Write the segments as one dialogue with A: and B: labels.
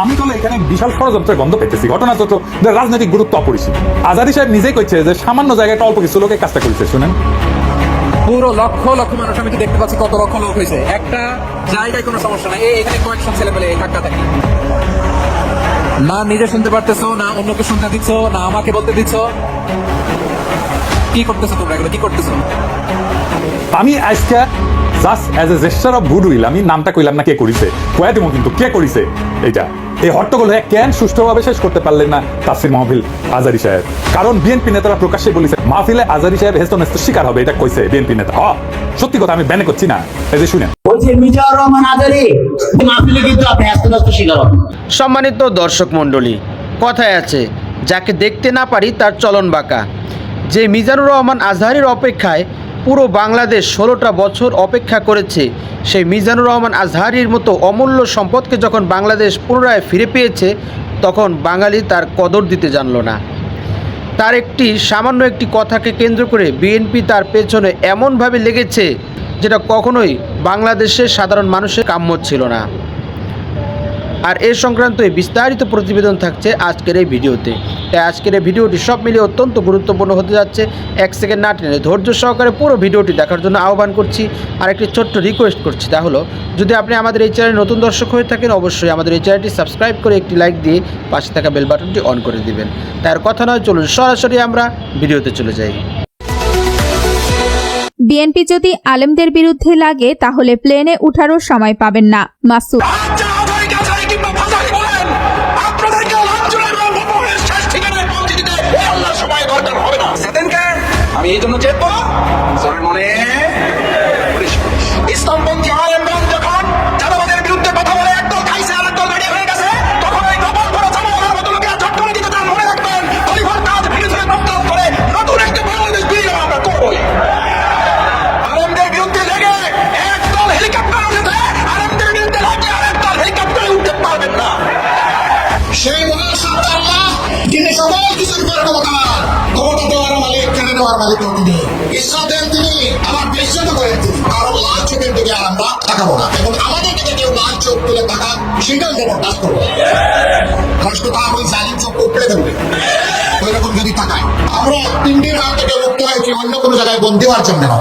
A: আমি তো এখানে বিশাল ষড়যন্ত্রের গন্ধ পেতেছি। ঘটনা তো রাজনৈতিক গুরুত্ব অপরিসীম। আজারি সাহেব নিজেই কইছে যে সামান্য জায়গায় অল্প কিছু লোকে কাজটা করেছে। শুনেন,
B: পুরো লক্ষ লক্ষ মানুষ আমি তো দেখতে পাচ্ছি, কত লক্ষ লোক হয়েছে, একটা জায়গায় কোনো সমস্যা নাই। এখানে কয়েকশো ছেলে পেলে ধাক্কা থাকে, না নিজে শুনতে পারতেছো, না অন্যকে শুনতে দিচ্ছ, না আমাকে বলতে দিচ্ছ। কি করতেছো তোমরা, এগুলো কি করতেছো?
A: আমি আজকে just as a gesture of goodwill আমি নামটা কইলাম না কে করিছে, কয়া দিব কিন্তু কে করিছে এইটা। এই হট্টগোল কেন সুষ্ঠুভাবে শেষ করতে পারলেন না তাফসির মাহফিল আজারি সাহেব? কারণ বিএনপি নেতারা প্রকাশ্যে বলেছে মাহফিলে আজারি সাহেব হেস্তনেস্তের শিকার হবে, এটা কইছে বিএনপি নেতা। সত্যি কথা, আমি ব্যানে করছি না। এই যে শুনেন,
C: মিজানুর রহমান আজারি মাহফিলে কিন্তু আপনি হেস্তনেস্তের শিকার হবেন।
D: সম্মানিত দর্শক মণ্ডলী, কথায় আছে যাকে দেখতে না পারি তার চলন বাঁকা। যে মিজানুর রহমান আজহারীর অপেক্ষায় পুরো বাংলাদেশ 16টা বছর অপেক্ষা করেছে, সেই মিজানুর রহমান আজহারীর মতো অমূল্য সম্পদকে যখন বাংলাদেশ পুনরায় ফিরে পেয়েছে, তখন বাঙালি তার কদর দিতে জানল না। তার সামান্য একটি কথাকে কেন্দ্র করে বিএনপি তার পেছনে এমনভাবে লেগেছে যেটা কখনোই বাংলাদেশের সাধারণ মানুষের কাম্য ছিল না। আর এ সংক্রান্ত বিস্তারিত প্রতিবেদন থাকছে আজকের এই ভিডিওতে। তাই আজকের এই ভিডিওটি সব মিলিয়ে অত্যন্ত গুরুত্বপূর্ণ হতে যাচ্ছে। এক সেকেন্ড না টেনে ধৈর্য সহকারে পুরো ভিডিওটি দেখার জন্য আহ্বান করছি। আর একটি ছোট্ট রিকোয়েস্ট করছি, তা হলো যদি আপনি আমাদের এই চ্যানেলে নতুন দর্শক হয়ে থাকেন, অবশ্যই আমাদের এই চ্যানেলটি সাবস্ক্রাইব করে একটি লাইক দিয়ে পাশে থাকা বেল বাটনটি অন করে দিবেন। তার কথা নয়, চলুন সরাসরি আমরা ভিডিওতে চলে যাই।
E: বিএনপি যদি আলেমদের বিরুদ্ধে লাগে তাহলে প্লেনে উঠারও সময় পাবেন না। মাসুদ
B: আমি এই জন্য চেতবো মনে ইসলামপন্থী আলেমগণ যখন চাঁদাবাদের বিরুদ্ধে কথা বলে একদল খাইছে আর একদল রেডি হয়ে গেছে, তখন ওই গোপন করে চাঁদাবাদের মতো লোকেরা চট করে দিতে চান। মনে রাখবেন, খলিফার কাজ ভেঙে ধরে প্রস্তাব করে নতুন একটা বাংলাদেশ বিনিয়োগ আমরা করবই। আলেমদের বিরুদ্ধে লেগে একদল হেলিকপ্টার উঠেছে, আলেমদের বিরুদ্ধে লাগে আর একদল হেলিকপ্টারে উঠতে পারবেন না। সেই মহাসত্তা আল্লাহ যিনি সকল কিছুর পরিণামকার, ক্ষমতা দেওয়ার মালিক, কেড়ে নেওয়ার মালিক তিনি। ইসলাম দেন তিনি, আমার বিশ্বত করেন তিনি। কারণ লাল চোখের দিকে আমরা তাকাবো না, এবং আমাদের দিকে কেউ লাল চোখ তুলে তাকান সেটাও জবরদস্ত করবো। কষ্ট তা ওই জালিম চোখ উপড়ে দেবে ওইরকম যদি তাকায়। আমরা 3টি রাত থেকে মুক্ত হয়েছি, অন্য কোনো জায়গায় বন্দী হওয়ার জন্য না।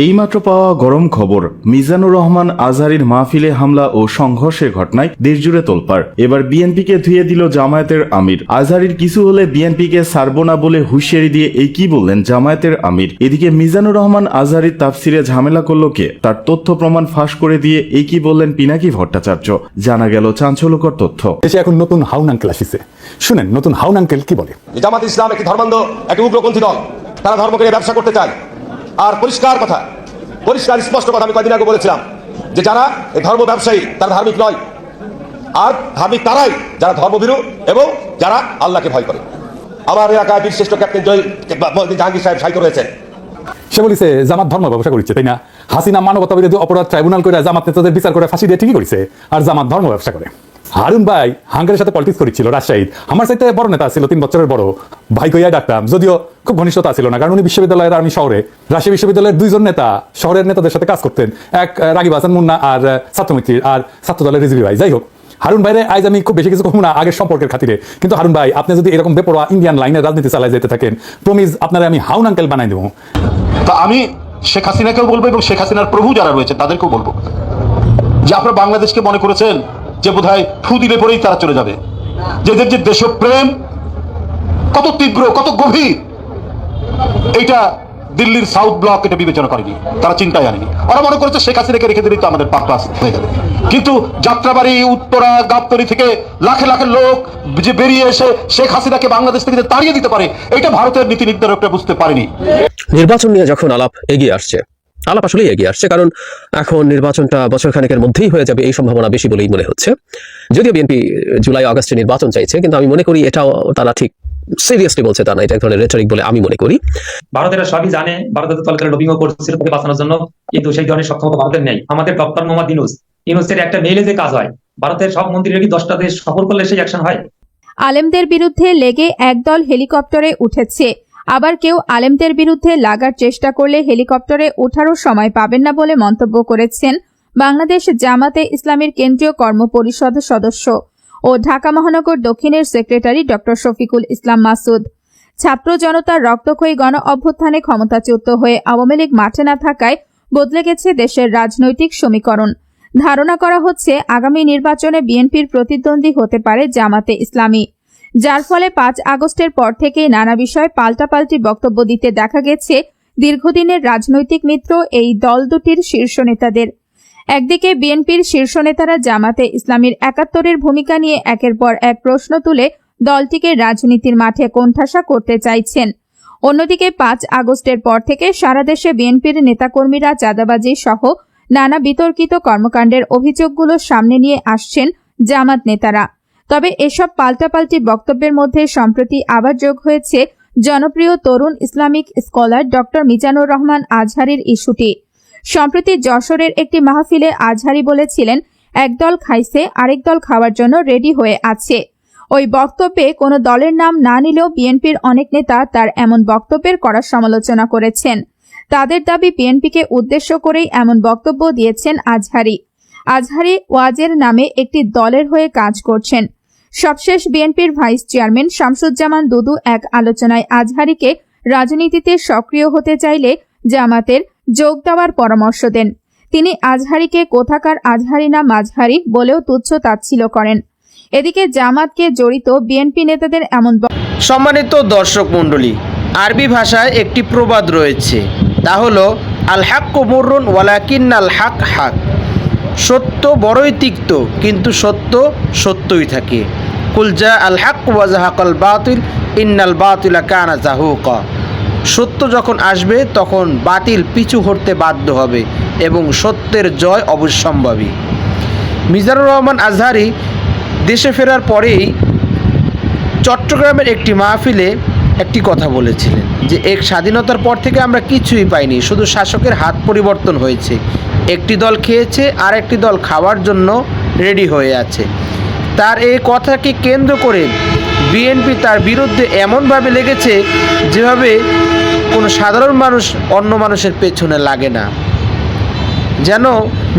F: এইমাত্র পাওয়া গরম খবর, মিজানুর রহমান আজহারীর মাহফিলে হামলা ও সংঘর্ষের ঘটনায় দেশজুড়ে তোলপাড়। এবার বিএনপিকে ধুয়ে দিল জামায়াতের আমির। আজহারীর কিছু হলে বিএনপিকে ছাড়ব না বলে হুঁশিয়ারি দিয়ে এই কি বললেন জামায়াতের আমির। এদিকে মিজানুর রহমান আজহারীর তাফসিরে ঝামেলা করল কে, তার তথ্য প্রমাণ ফাঁস করে দিয়ে এই কি বললেন পিনাকি ভট্টাচার্য। জানা গেল চাঞ্চল্যকর তথ্য।
A: দেশে এখন নতুন হাউন আঙ্কেল আসিছে। শুনেন নতুন হাউন আঙ্কেল কি বলে।
G: জামাত ইসলাম একটি ধর্মান্ধ, একটি উগ্রপন্থী দল। তারা ধর্মকে নিয়ে ব্যবসা করতে চায়। আর পরিষ্কার স্পষ্ট কথা আমি কয়েকদিন আগে বলেছিলাম যে যারা এই ধর্ম ব্যবসায়ী তারা ধার্মিক নয়। আর ধার্মিক তারাই যারা ধর্মভীরু এবং যারা আল্লাহকে ভয় করে। আমার এলাকায় বীরশ্রেষ্ঠ ক্যাপ্টেন জাহাঙ্গীর সাহেব সাহিত্য রয়েছেন।
A: সে বলিছে জামাত ধর্ম ব্যবসা করছে, তাই না? হাসিনা মানবতা বিরোধী অপরাধ ট্রাইব্যুনাল করে জামাত নেতাদের বিচার করে ফাঁসি দিয়ে ঠিকই করেছে, আর জামাত ধর্ম ব্যবসা করে। হারুন ভাই হাঙ্গারের সাথে পলিটিক্স করেছিল রাজশাহী। আমার সাথে বড় নেতা ছিল, 3 বছরের বড় ভাই কইয়া ডাকতাম, যদিও খুব ঘনিষ্ঠতা ছিল না, কারণ উনি বিশ্ববিদ্যালয়ের, আমি শহরে। রাজশাহী বিশ্ববিদ্যালয়ের 2 জন নেতা শহরের নেতাদের সাথে কাজ করতেন, এক রাগিব হাসান মুন্না আর ছাত্রমিত্রী, আর ছাত্র দলের রিজভি ভাই। যাই হোক, হারুন ভাইরে আজ আমি খুব বেশি কিছু কমু না আগের সম্পর্কের খাতিরে, কিন্তু হারুন ভাই আপনি যদি এরকম বেপরোয়া ইন্ডিয়ান লাইনের রাজনীতি চালায় যেতে থাকেন, প্রমিজ আপনারা আমি হাউন আঙ্কেল বানাই দেবো।
H: তা আমি শেখ হাসিনাকেও বলবো এবং শেখ হাসিনার প্রভু যারা রয়েছে তাদেরকেও বলবো যে আপনারা বাংলাদেশকে মনে করেছেন যে বোধহয় ফু দিলে পরেই তারা চলে যাবে। যে দেশপ্রেম কত তীব্র, কত গভীর, এইটা দিল্লির সাউথ ব্লক এটা বিবেচনা করেনি, তারা চিন্তায় আনেনি। ওরা মনে করেছে শেখ হাসিনাকে রেখে দিলেই তো আমাদের পাস হয়ে যাবে। কিন্তু যাত্রাবাড়ি, উত্তরা, গাবতলী থেকে লাখে লাখে লোক যে বেরিয়ে এসে শেখ হাসিনাকে বাংলাদেশ থেকে তাড়িয়ে দিতে পারে, এটা ভারতের নীতি নির্ধারকরা বুঝতে পারেনি।
I: নির্বাচন নিয়ে যখন আলাপ আসলেই এগিয়ে আসছে, কারণ এখন নির্বাচনটা বছর খানেকের মধ্যেই হয়ে যাবে এই সম্ভাবনা বেশি বলেই মনে হচ্ছে। যদিও বিএনপি জুলাই আগস্টে নির্বাচন চাইছে, কিন্তু আমি মনে করি এটাও তারা ঠিক সিরিয়াসলি বলছে তা না, এটা এক ধরনের রেটরিক বলে আমি মনে করি।
J: ভারতের সবই জানে, ভারতের তলকারে লবিংও করছিল তাকে বাঁচানোর জন্য, কিন্তু সেই ধরনের সক্ষমতা ভারতের নেই। আমাদের ডক্টর মোহাম্মদ ইউনূসের একটা মেইলে যে কাজ হয়, ভারতের সব মন্ত্রীরা কি 10টা দেশ সফর করলে সেই অ্যাকশন হয়?
E: আলেমদের বিরুদ্ধে লেগে একদল হেলিকপ্টারে উঠেছে, আবার কেউ আলেমদের বিরুদ্ধে লাগার চেষ্টা করলে হেলিকপ্টারে ওঠারও সময় পাবেন না বলে মন্তব্য করেছেন বাংলাদেশ জামাতে ইসলামীর কেন্দ্রীয় কর্মপরিষদ সদস্য ও ঢাকা মহানগর দক্ষিণের সেক্রেটারি ডক্টর শফিকুল ইসলাম মাসুদ। ছাত্র জনতার রক্তক্ষয়ী গণ অভ্যুত্থানে ক্ষমতাচ্যুত হয়ে আওয়ামী লীগ মাঠে না থাকায় বদলে গেছে দেশের রাজনৈতিক সমীকরণ। ধারণা করা হচ্ছে আগামী নির্বাচনে বিএনপির প্রতিদ্বন্দ্বী হতে পারে জামাতে ইসলামী, যার ফলে ৫ আগস্টের পর থেকেই নানা বিষয়ে পাল্টাপাল্টি বক্তব্য দিতে দেখা গেছে দীর্ঘদিনের রাজনৈতিক মিত্র এই দল দুটির শীর্ষ নেতাদের। একদিকে বিএনপির শীর্ষ নেতারা জামাতে ইসলামীর ৭১-এর ভূমিকা নিয়ে একের পর এক প্রশ্ন তুলে দলটিকে রাজনীতির মাঠে কোণঠাসা করতে চাইছেন। অন্যদিকে ৫ আগস্টের পর থেকে সারা দেশে বিএনপির নেতাকর্মীরা চাঁদাবাজি সহ নানা বিতর্কিত কর্মকাণ্ডের অভিযোগগুলো সামনে নিয়ে আসছেন জামাত নেতারা। তবে এসব পাল্টাপাল্টি বক্তব্যের মধ্যে সম্প্রতি আবার যোগ হয়েছে জনপ্রিয় তরুণ Islamic scholar doctor Mizanur Rahman আজহারীর ইস্যুটি। সম্প্রতি যশোরের একটি মাহফিলে আজহারী বলেছিলেন, একদল খাইছে আরেক দল খাওয়ার জন্য রেডি হয়ে আছে। ওই বক্তব্যে কোনো দলের নাম না নিলেও বিএনপির অনেক নেতা তার এমন বক্তব্যের কড়া সমালোচনা করেছেন। তাদের দাবি বিএনপিকে উদ্দেশ্য করেই এমন বক্তব্য দিয়েছেন আজহারী। আজহারী ওয়াজের নামে একটি দলের হয়ে কাজ করছেন। সবশেষ বিএনপির ভাইস চেয়ারম্যান শামসুজ্জামান দুদু এক আলোচনায় আজহারীকে রাজনীতিতে সক্রিয় হতে চাইলে জামাতের যোগ দেওয়ার পরামর্শ দেন। তিনি আজহারীকে কোথাকার আজহারী না মাঝহারি বলেও তুচ্ছ তাচ্ছিল্য করেন। এদিকে জামাতকে জড়িত বিএনপি নেতাদের এমন
D: সম্মানিত দর্শক মণ্ডলী, আরবি ভাষায় একটি প্রবাদ রয়েছে, তা হলো আল হাক্কু মুররুন ওয়ালাকিন্নাল হাক হাক। সত্য বড়ই তিক্ত, কিন্তু সত্য সত্যই থাকে। কুল জা আল হাক ওয়া জাহাকাল বাতিল ইন্নাল বাতিলা কানা জাহুকা। সত্য যখন আসবে তখন বাতিল পিছু হটতে বাধ্য হবে এবং সত্যের জয় অবশ্যম্ভাবী। মিজানুর রহমান আজহারী দেশে ফেরার পরেই চট্টগ্রামের একটি মাহফিলে একটি কথা বলেছিলেন যে এক স্বাধীনতার পর থেকে আমরা কিছুই পাইনি, শুধু শাসকের হাত পরিবর্তন হয়েছে। একটি দল খেয়েছে আর একটি দল খাওয়ার জন্য রেডি হয়ে আছে। তার এই কথাকে কেন্দ্র করে বিএনপি তার বিরুদ্ধে এমনভাবে লেগেছে যেভাবে কোনো সাধারণ মানুষ অন্য মানুষের পেছনে লাগে না। যেন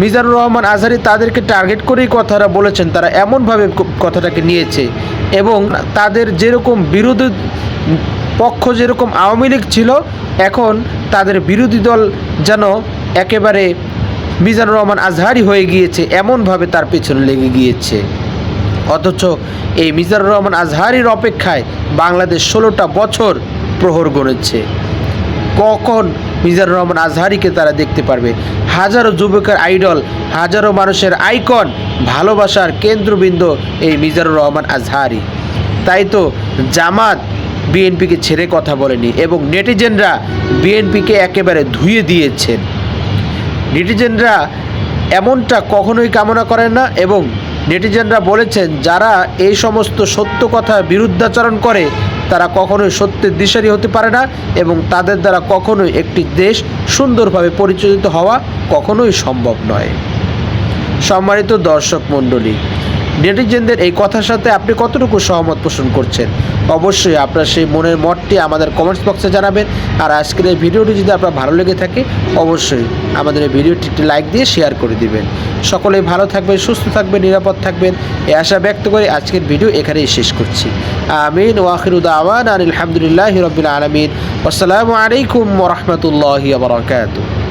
D: মিজানুর রহমান আজহারী তাদেরকে টার্গেট করেই কথাটা বলেছেন, তারা এমনভাবে কথাটাকে নিয়েছে এবং তাদের যেরকম বিরোধী পক্ষ যেরকম আওয়ামী লীগ ছিল, এখন তাদের বিরোধী দল যেন একেবারে মিজানুর রহমান আজহারী হয়ে গিয়েছে, এমনভাবে তার পেছনে লেগে গিয়েছে। অথচ এই মিজানুর রহমান আজহারীর অপেক্ষায় বাংলাদেশ 16টা বছর প্রহর গণেছে। কখন মিজানুর রহমান আজহারীকে তারা দেখতে পারবে? হাজারো যুবকের আইডল, হাজারো মানুষের আইকন, ভালোবাসার কেন্দ্রবিন্দু এই মিজানুর রহমান আজহারী। তাই তো জামাত বিএনপিকে ছেড়ে কথা বলেনি এবং নেটিজেনরা বিএনপিকে একেবারে ধুয়ে দিয়েছেন। নেটিজেনরা এমনটা কখনোই কামনা করেন না এবং নেটিজেনরা বলেছেন যারা এই সমস্ত সত্য কথা বিরুদ্ধাচরণ করে তারা কখনোই সত্যের দিশারি হতে পারে না এবং তাদের দ্বারা কখনোই একটি দেশ সুন্দরভাবে পরিচালিত হওয়া কখনোই সম্ভব নয়। সম্মানিত দর্শক মণ্ডলী, নেটিজেনদের এই কথার সাথে আপনি কতটুকু সহমত পোষণ করছেন? অবশ্যই আপনার সেই মনের মতটি আমাদের কমেন্টস বক্সে জানাবেন। আর আজকের এই ভিডিওটি যদি আপনার ভালো লেগে থাকে অবশ্যই আমাদের এই ভিডিওটি একটি লাইক দিয়ে শেয়ার করে দিবেন। সকলেই ভালো থাকবেন, সুস্থ থাকবেন, নিরাপদ থাকবেন এই আশা ব্যক্ত করে আজকের ভিডিও এখানেই শেষ করছি। আমিন ওয়া আখিরু দাওয়ানা আলহামদুলিল্লাহি রাব্বিল আলামিন। আসসালামু আলাইকুম ওয়া রাহমাতুল্লাহি ওয়া বারাকাতুহু।